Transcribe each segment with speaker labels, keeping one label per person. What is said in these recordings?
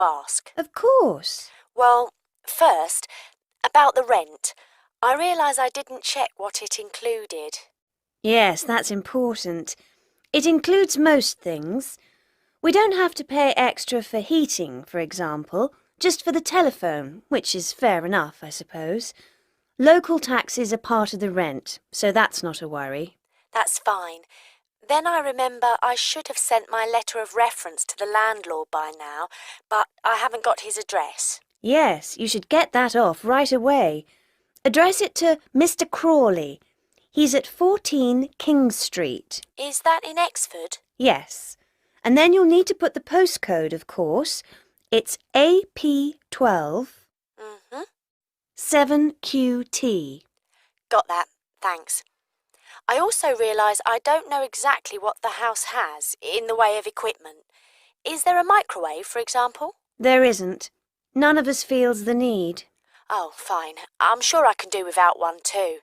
Speaker 1: ask.
Speaker 2: Of course.
Speaker 1: Well, first, about the rent. I realise I didn't check what it included.
Speaker 2: Yes, that's important. It includes most things. We don't have to pay extra for heating, for example, just for the telephone, which is fair enough, I suppose. Local taxes are part of the rent, so that's not a worry.
Speaker 1: That's fine. Then I remember I should have sent my letter of reference to the landlord by now, but I haven't got his address.
Speaker 2: Yes, you should get that off right away. Address it to Mr. Crawley. He's at 14 King Street.
Speaker 1: Is that in Exford?
Speaker 2: Yes. And then you'll need to put the postcode, of course. It's AP12 7QT.
Speaker 1: Got that, thanks. I also realise I don't know exactly what the house has in the way of equipment. Is there a microwave, for example?
Speaker 2: There isn't. None of us feels the need.
Speaker 1: Oh, fine. I'm sure I can do without one too.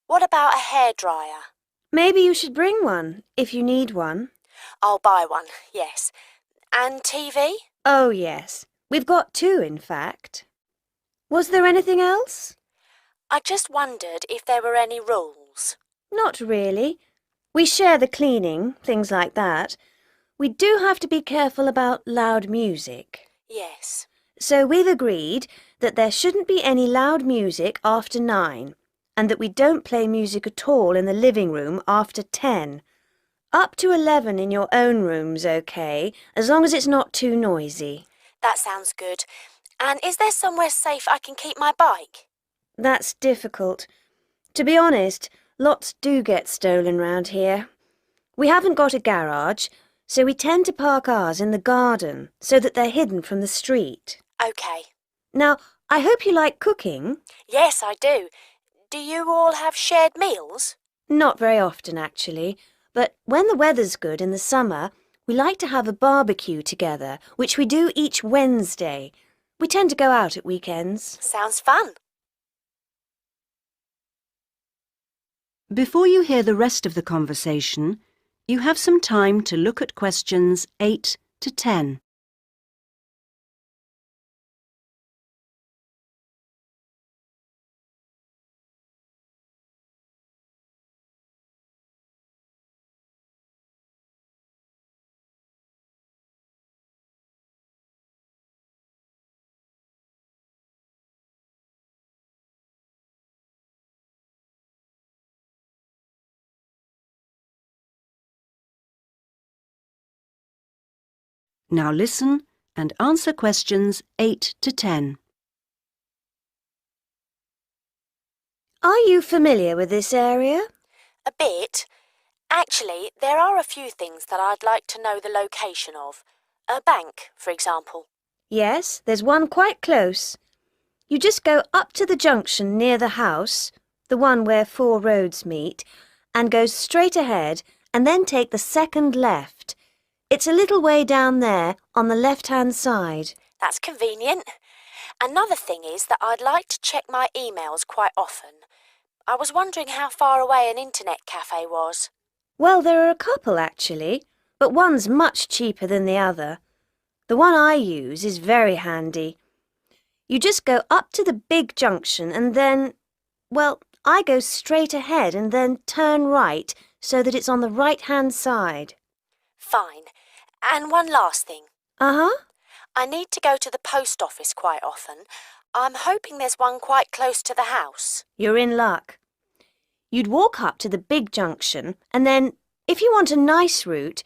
Speaker 1: What about a hairdryer?
Speaker 2: Maybe you should bring one, if you need one.
Speaker 1: I'll buy one, yes. And TV?
Speaker 2: Oh, yes. We've got two, in fact. Was there anything else?
Speaker 1: I just wondered if there were any rules.
Speaker 2: Not really. We share the cleaning, things like that. We do have to be careful about loud music.
Speaker 1: Yes.
Speaker 2: So we've agreed that there shouldn't be any loud music after 9, and that we don't play music at all in the living room after 10. Up to 11 in your own room's okay, as long as it's not too noisy.
Speaker 1: That sounds good. And is there somewhere safe I can keep my bike?
Speaker 2: That's difficult. To be honest, lots do get stolen round here. We haven't got a garage, so we tend to park ours in the garden so that they're hidden from the street.
Speaker 1: OK.
Speaker 2: Now, I hope you like cooking.
Speaker 1: Yes, I do. Do you all have shared meals?
Speaker 2: Not very often, actually, but when the weather's good in the summer, we like to have a barbecue together, which we do each Wednesday. We tend to go out at weekends.
Speaker 1: Sounds fun.
Speaker 3: Before you hear the rest of the conversation, you have some time to look at questions 8 to 10. Now listen and answer questions 8 to 10.
Speaker 2: Are you familiar with this area?
Speaker 1: A bit. Actually, there are a few things that I'd like to know the location of. A bank, for example.
Speaker 2: Yes, there's one quite close. You just go up to the junction near the house, the one where 4 roads meet, and go straight ahead and then take the second left. It's a little way down there on the left-hand side.
Speaker 1: That's convenient. Another thing is that I'd like to check my emails quite often. I was wondering how far away an internet cafe was.
Speaker 2: Well, there are a couple, actually, but one's much cheaper than the other. The one I use is very handy. You just go up to the big junction and then, well, I go straight ahead and then turn right so that it's on the right-hand side.
Speaker 1: Fine. And one last thing.
Speaker 2: Uh-huh.
Speaker 1: I need to go to the post office quite often. I'm hoping there's one quite close to the house.
Speaker 2: You're in luck. You'd walk up to the big junction and then, if you want a nice route,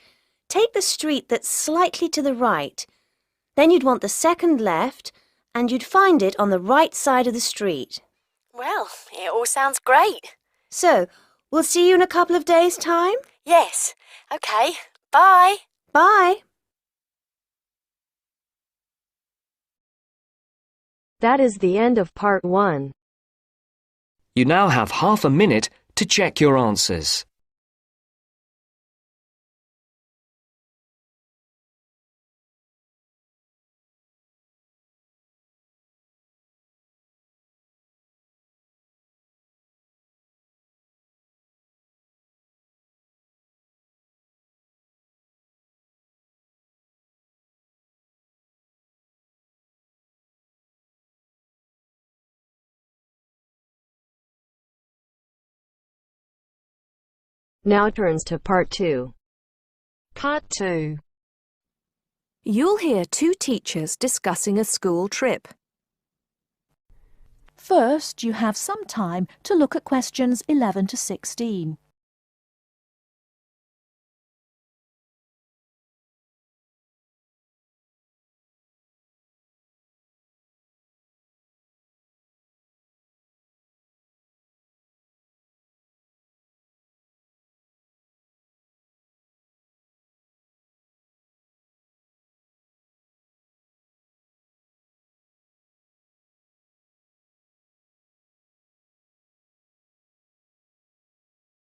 Speaker 2: take the street that's slightly to the right. Then you'd want the second left and you'd find it on the right side of the street.
Speaker 1: Well, it all sounds great.
Speaker 2: So, we'll see you in a couple of days' time?
Speaker 1: Yes. OK. Bye.
Speaker 2: Bye.
Speaker 4: That is the end of part 1.
Speaker 5: You now have half a minute to check your answers.
Speaker 4: Now turns to Part 2.
Speaker 6: Part 2.
Speaker 7: You'll hear two teachers discussing a school trip. First, you have some time to look at questions 11 to 16.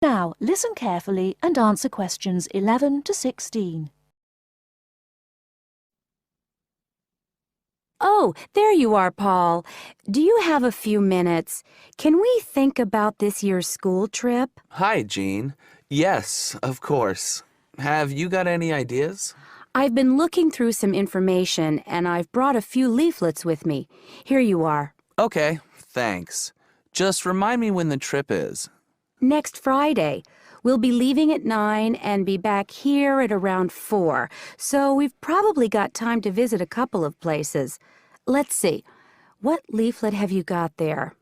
Speaker 7: Now, listen carefully and answer questions 11 to 16.
Speaker 2: Oh, there you are, Paul. Do you have a few minutes? Can we think about this year's school trip?
Speaker 8: Hi, Jean. Yes, of course. Have you got any ideas?
Speaker 2: I've been looking through some information and I've brought a few leaflets with me. Here you are.
Speaker 8: Okay, thanks. Just remind me when the trip is.
Speaker 2: Next Friday. We'll be leaving at 9 and be back here at around 4, so we've probably got time to visit a couple of places. Let's see. What leaflet have you got there?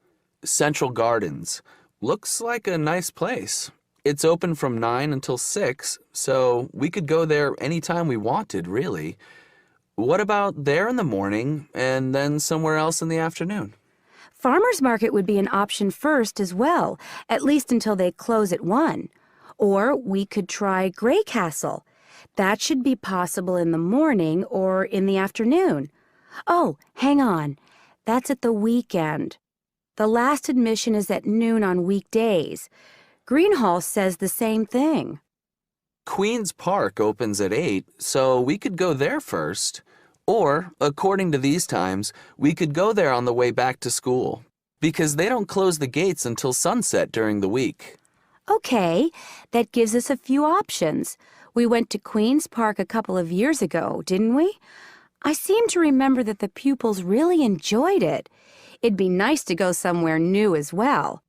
Speaker 8: Central Gardens. Looks like a nice place. It's open from 9 until 6, so we could go there anytime we wanted, really. What about there in the morning and then somewhere else in the afternoon?
Speaker 2: Farmers Market would be an option first as well, at least until they close at 1. Or we could try Grey Castle. That should be possible in the morning or in the afternoon. Oh, hang on. That's at the weekend. The last admission is at noon on weekdays. Greenhall says the same thing.
Speaker 8: Queen's Park opens at 8, so we could go there first. Or, according to these times, we could go there on the way back to school, because they don't close the gates until sunset during the week.
Speaker 2: Okay, that gives us a few options. We went to Queen's Park a couple of years ago, didn't we? I seem to remember that the pupils really enjoyed it. It'd be nice to go somewhere new as well.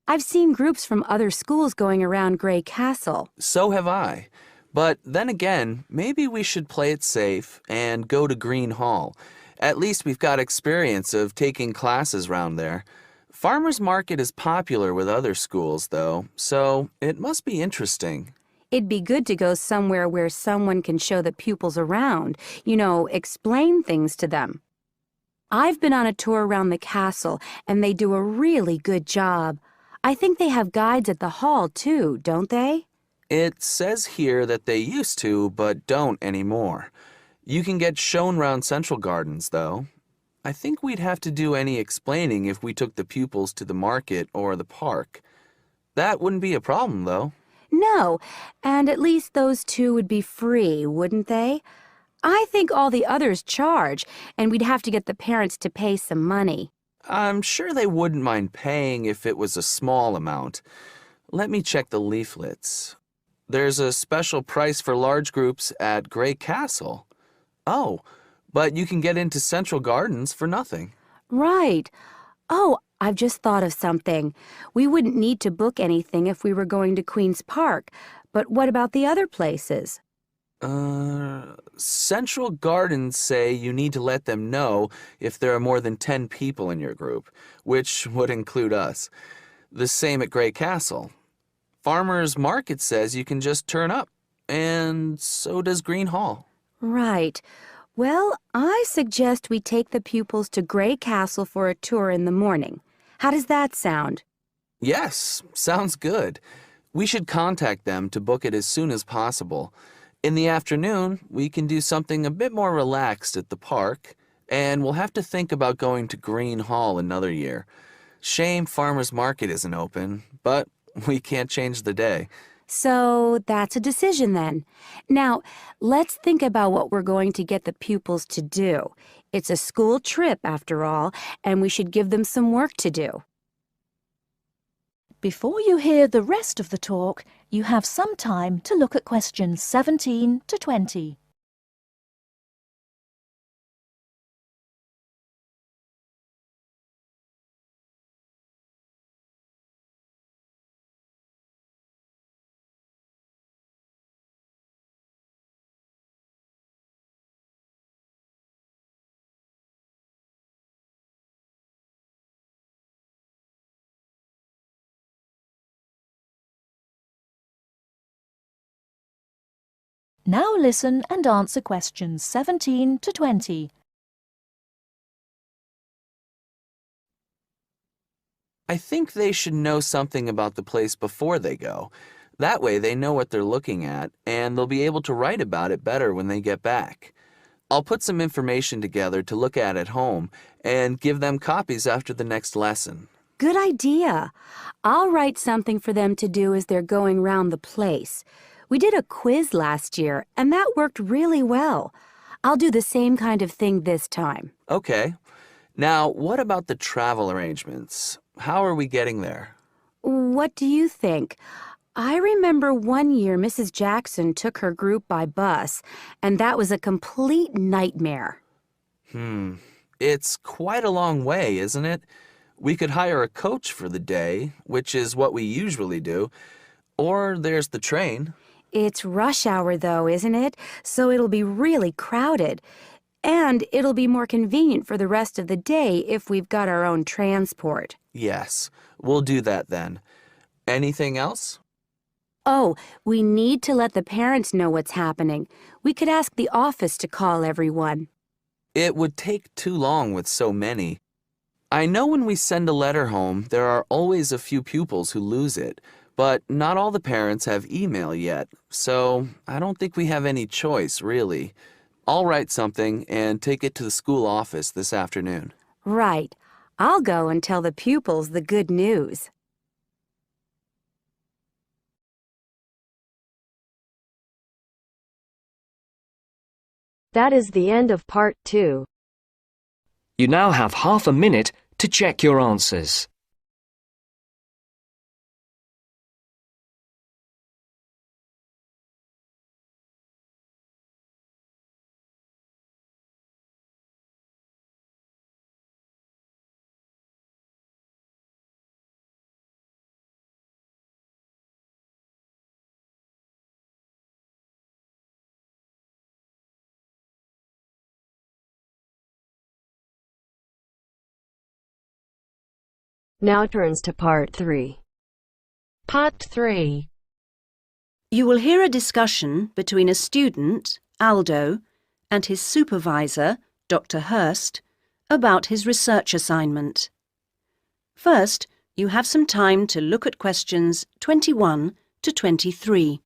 Speaker 2: I've seen groups from other schools going around Grey Castle.
Speaker 8: So have I. But then again, maybe we should play it safe and go to Green Hall. At least we've got experience of taking classes round there. Farmers Market is popular with other schools, though, so it must be interesting.
Speaker 2: It'd be good to go somewhere where someone can show the pupils around, explain things to them. I've been on a tour around the castle, and they do a really good job. I think they have guides at the hall, too, don't they?
Speaker 8: It says here that they used to, but don't anymore. You can get shown round Central Gardens, though. I think we'd have to do any explaining if we took the pupils to the market or the park. That wouldn't be a problem, though.
Speaker 2: No, and at least those two would be free, wouldn't they? I think all the others charge, and we'd have to get the parents to pay some money.
Speaker 8: I'm sure they wouldn't mind paying if it was a small amount. Let me check the leaflets. There's a special price for large groups at Grey Castle. Oh, but you can get into Central Gardens for nothing.
Speaker 2: Right. Oh, I've just thought of something. We wouldn't need to book anything if we were going to Queen's Park, but what about the other places?
Speaker 8: Central Gardens say you need to let them know if there are more than 10 people in your group, which would include us. The same at Grey Castle. Farmers Market says you can just turn up, and so does Green Hall.
Speaker 2: Right. Well, I suggest we take the pupils to Grey Castle for a tour in the morning. How does that sound?
Speaker 8: Yes, sounds good. We should contact them to book it as soon as possible. In the afternoon, we can do something a bit more relaxed at the park, and we'll have to think about going to Green Hall another year. Shame Farmers Market isn't open, but we can't change the day.
Speaker 2: So that's a decision then. Now, let's think about what we're going to get the pupils to do. It's a school trip, after all, and we should give them some work to do.
Speaker 7: Before you hear the rest of the talk, you have some time to look at questions 17 to 20. Now listen and answer questions 17 to 20.
Speaker 8: I think they should know something about the place before they go. That way they know what they're looking at, and they'll be able to write about it better when they get back. I'll put some information together to look at home and give them copies after the next lesson.
Speaker 9: Good idea. I'll write something for them to do as they're going round the place. We did a quiz last year, and that worked really well. I'll do the same kind of thing this time.
Speaker 8: Okay. Now, what about the travel arrangements? How are we getting there?
Speaker 9: What do you think? I remember one year Mrs. Jackson took her group by bus, and that was a complete nightmare.
Speaker 8: It's quite a long way, isn't it? We could hire a coach for the day, which is what we usually do, or there's the train.
Speaker 9: It's rush hour, though, isn't it? So it'll be really crowded. And it'll be more convenient for the rest of the day if we've got our own transport.
Speaker 8: Yes, we'll do that then. Anything else?
Speaker 9: Oh, we need to let the parents know what's happening. We could ask the office to call everyone.
Speaker 8: It would take too long with so many. I know when we send a letter home, there are always a few pupils who lose it, but not all the parents have email yet, so I don't think we have any choice, really. I'll write something and take it to the school office this afternoon.
Speaker 9: Right. I'll go and tell the pupils the good news.
Speaker 4: That is the end of part 2.
Speaker 5: You now have half a minute to check your answers.
Speaker 4: Now turns to part 3.
Speaker 6: Part 3.
Speaker 3: You will hear a discussion between a student, Aldo, and his supervisor, Dr. Hurst, about his research assignment. First, you have some time to look at questions 21 to 23.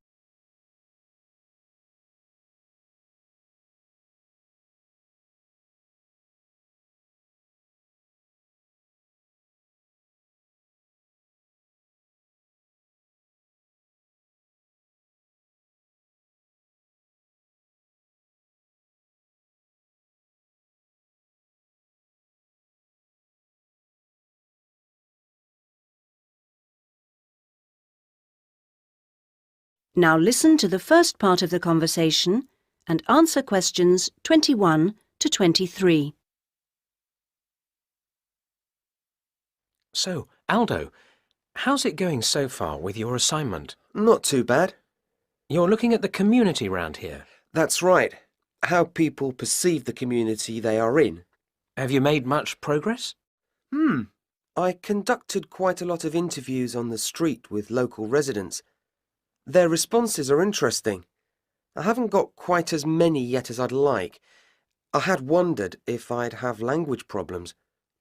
Speaker 3: Now listen to the first part of the conversation and answer questions 21 to 23.
Speaker 10: So, Aldo, how's it going so far with your assignment?
Speaker 11: Not too bad.
Speaker 10: You're looking at the community round here.
Speaker 11: That's right. How people perceive the community they are in.
Speaker 10: Have you made much progress?
Speaker 11: I conducted quite a lot of interviews on the street with local residents. Their responses are interesting. I haven't got quite as many yet as I'd like. I had wondered if I'd have language problems,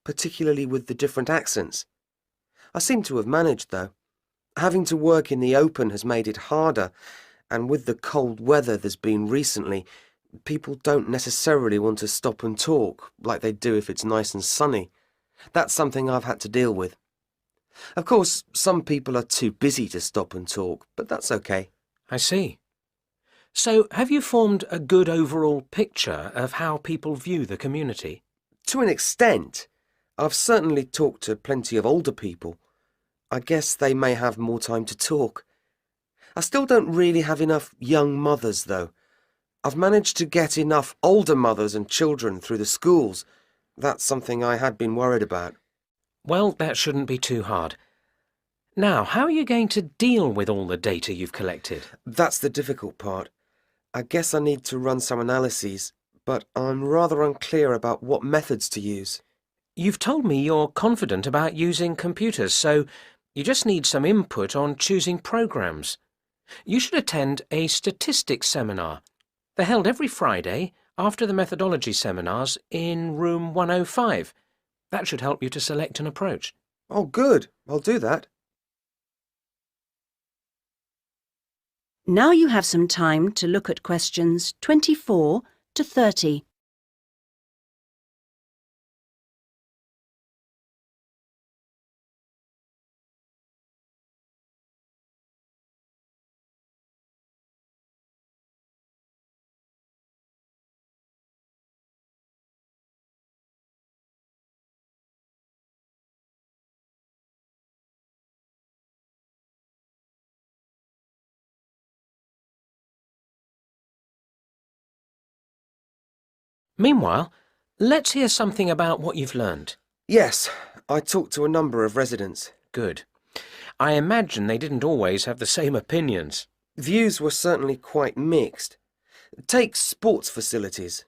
Speaker 11: particularly with the different accents. I seem to have managed, though. Having to work in the open has made it harder, and with the cold weather there's been recently, people don't necessarily want to stop and talk like they do if it's nice and sunny. That's something I've had to deal with. Of course, some people are too busy to stop and talk, but that's okay.
Speaker 10: I see. So, have you formed a good overall picture of how people view the community?
Speaker 11: To an extent. I've certainly talked to plenty of older people. I guess they may have more time to talk. I still don't really have enough young mothers, though. I've managed to get enough older mothers and children through the schools. That's something I had been worried about.
Speaker 10: Well, that shouldn't be too hard. Now, how are you going to deal with all the data you've collected?
Speaker 11: That's the difficult part. I guess I need to run some analyses, but I'm rather unclear about what methods to use.
Speaker 10: You've told me you're confident about using computers, so you just need some input on choosing programs. You should attend a statistics seminar. They're held every Friday after the methodology seminars in room 105. That should help you to select an approach.
Speaker 11: Oh, good. I'll do that.
Speaker 3: Now you have some time to look at questions 24 to 30.
Speaker 10: Meanwhile, let's hear something about what you've learned.
Speaker 11: Yes, I talked to a number of residents.
Speaker 10: Good. I imagine they didn't always have the same opinions.
Speaker 11: Views were certainly quite mixed. Take sports facilities.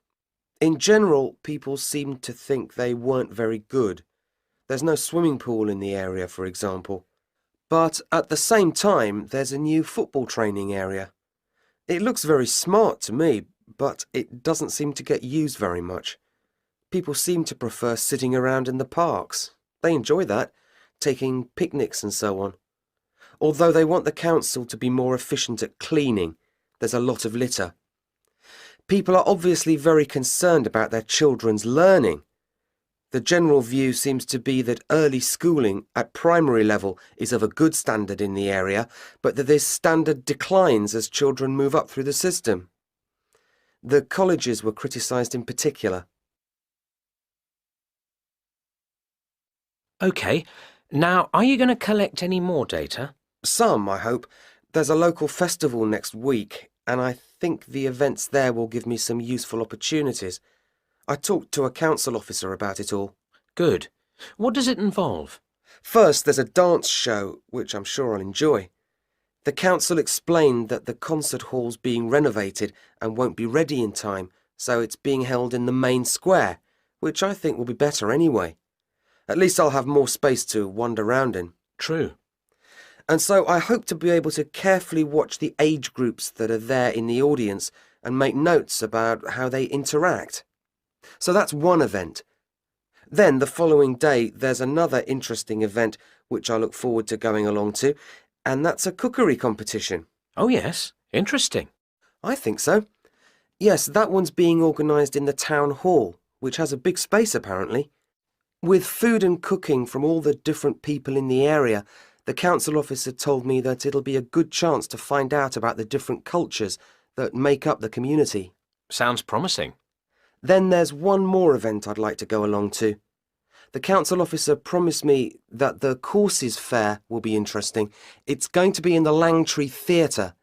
Speaker 11: In general, people seemed to think they weren't very good. There's no swimming pool in the area, for example. But at the same time, there's a new football training area. It looks very smart to me, but it doesn't seem to get used very much. People seem to prefer sitting around in the parks. They enjoy that, taking picnics and so on. Although they want the council to be more efficient at cleaning, there's a lot of litter. People are obviously very concerned about their children's learning. The general view seems to be that early schooling at primary level is of a good standard in the area, but that this standard declines as children move up through the system. The colleges were criticised in particular.
Speaker 10: OK. Now, are you going to collect any more data?
Speaker 11: Some, I hope. There's a local festival next week, and I think the events there will give me some useful opportunities. I talked to a council officer about it all.
Speaker 10: Good. What does it involve?
Speaker 11: First, there's a dance show, which I'm sure I'll enjoy. The council explained that the concert hall's being renovated and won't be ready in time, so it's being held in the main square, which I think will be better anyway. At least I'll have more space to wander around in.
Speaker 10: True.
Speaker 11: And so I hope to be able to carefully watch the age groups that are there in the audience and make notes about how they interact. So that's one event. Then the following day there's another interesting event which I look forward to going along to, and that's a cookery competition.
Speaker 10: Oh yes, interesting.
Speaker 11: I think so. Yes, that one's being organised in the town hall, which has a big space apparently. With food and cooking from all the different people in the area, the council officer told me that it'll be a good chance to find out about the different cultures that make up the community.
Speaker 10: Sounds promising.
Speaker 11: Then there's one more event I'd like to go along to. The council officer promised me that the courses fair will be interesting. It's going to be in the Langtree Theatre,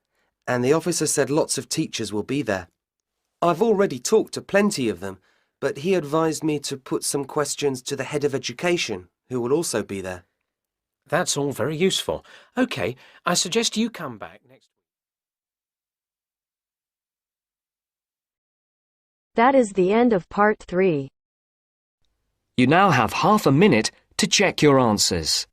Speaker 11: and the officer said lots of teachers will be there. I've already talked to plenty of them, but he advised me to put some questions to the head of education, who will also be there.
Speaker 10: That's all very useful. OK, I suggest you come back next week.
Speaker 4: That is the end of part 3.
Speaker 5: You now have half a minute to check your answers.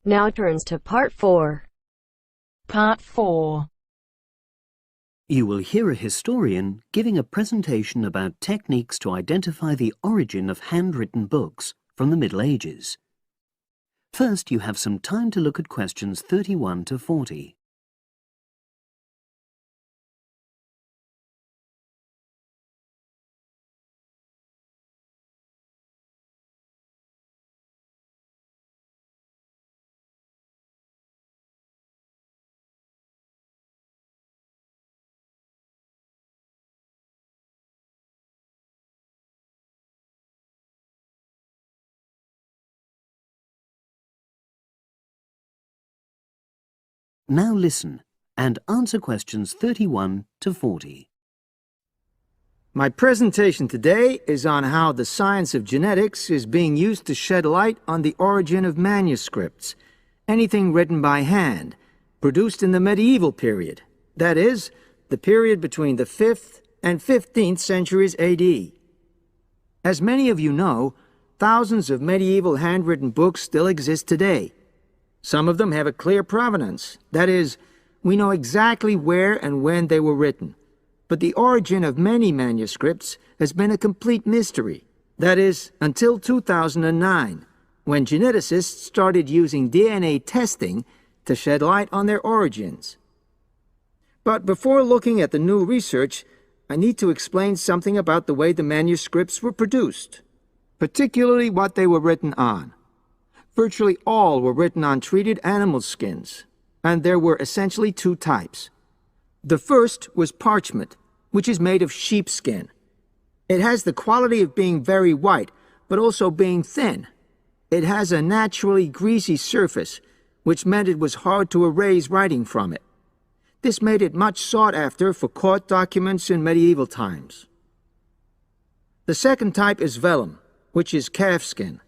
Speaker 4: Now turns to part 4.
Speaker 6: Part 4.
Speaker 12: You will hear a historian giving a presentation about techniques to identify the origin of handwritten books from the Middle Ages. First, you have some time to look at questions 31 to 40. Now listen and answer questions 31 to 40.
Speaker 13: My presentation today is on how the science of genetics is being used to shed light on the origin of manuscripts, anything written by hand, produced in the medieval period, that is, the period between the 5th and 15th centuries AD. As many of you know, thousands of medieval handwritten books still exist today. Some of them have a clear provenance, that is, we know exactly where and when they were written. But the origin of many manuscripts has been a complete mystery, that is, until 2009, when geneticists started using DNA testing to shed light on their origins. But before looking at the new research, I need to explain something about the way the manuscripts were produced, particularly what they were written on. Virtually all were written on treated animal skins, and there were essentially two types. The first was parchment, which is made of sheepskin. It has the quality of being very white, but also being thin. It has a naturally greasy surface, which meant it was hard to erase writing from it. This made it much sought after for court documents in medieval times. The second type is vellum, which is calfskin.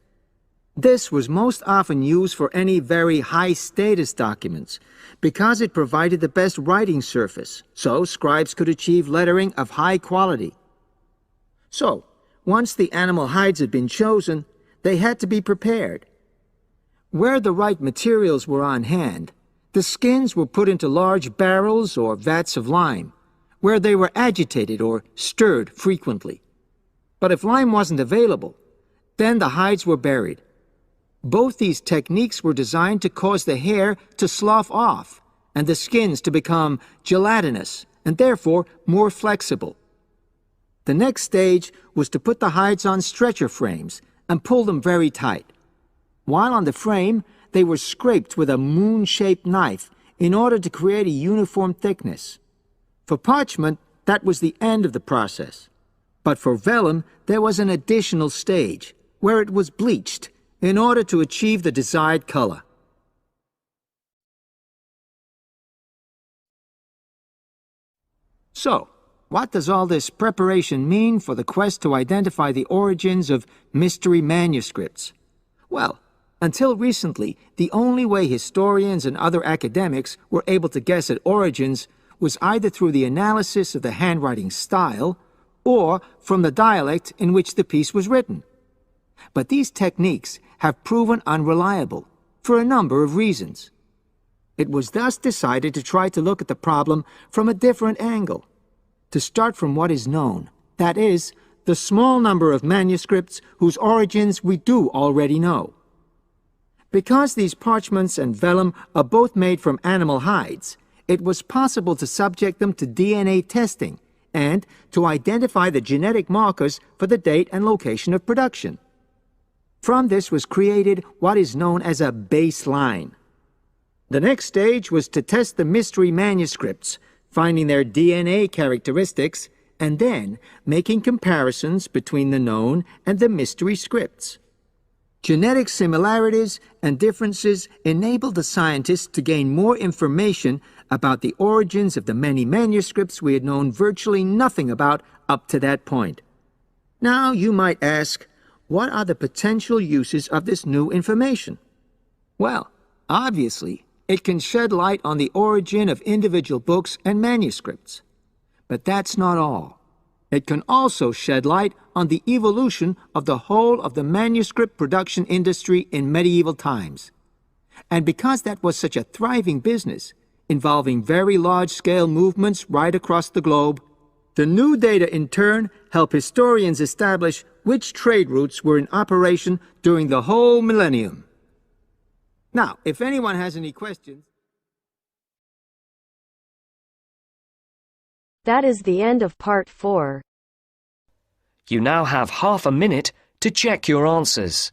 Speaker 13: This was most often used for any very high-status documents because it provided the best writing surface, so scribes could achieve lettering of high quality. So, once the animal hides had been chosen, they had to be prepared. Where the right materials were on hand, the skins were put into large barrels or vats of lime, where they were agitated or stirred frequently. But if lime wasn't available, then the hides were buried. Both these techniques were designed to cause the hair to slough off and the skins to become gelatinous and therefore more flexible. The next stage was to put the hides on stretcher frames and pull them very tight. While on the frame, they were scraped with a moon-shaped knife in order to create a uniform thickness. For parchment, that was the end of the process. But for vellum, there was an additional stage, where it was bleached in order to achieve the desired color. So, what does all this preparation mean for the quest to identify the origins of mystery manuscripts? Well, until recently, the only way historians and other academics were able to guess at origins was either through the analysis of the handwriting style or from the dialect in which the piece was written. But these techniques have proven unreliable for a number of reasons. It was thus decided to try to look at the problem from a different angle, to start from what is known, that is, the small number of manuscripts whose origins we do already know. Because these parchments and vellum are both made from animal hides, it was possible to subject them to DNA testing and to identify the genetic markers for the date and location of production. From this was created what is known as a baseline. The next stage was to test the mystery manuscripts, finding their DNA characteristics, and then making comparisons between the known and the mystery scripts. Genetic similarities and differences enabled the scientists to gain more information about the origins of the many manuscripts we had known virtually nothing about up to that point. Now you might ask, what are the potential uses of this new information? Well, obviously, it can shed light on the origin of individual books and manuscripts. But that's not all. It can also shed light on the evolution of the whole of the manuscript production industry in medieval times. And because that was such a thriving business, involving very large-scale movements right across the globe, the new data in turn help historians establish which trade routes were in operation during the whole millennium. Now, if anyone has any questions...
Speaker 4: That is the end of part 4.
Speaker 5: You now have half a minute to check your answers.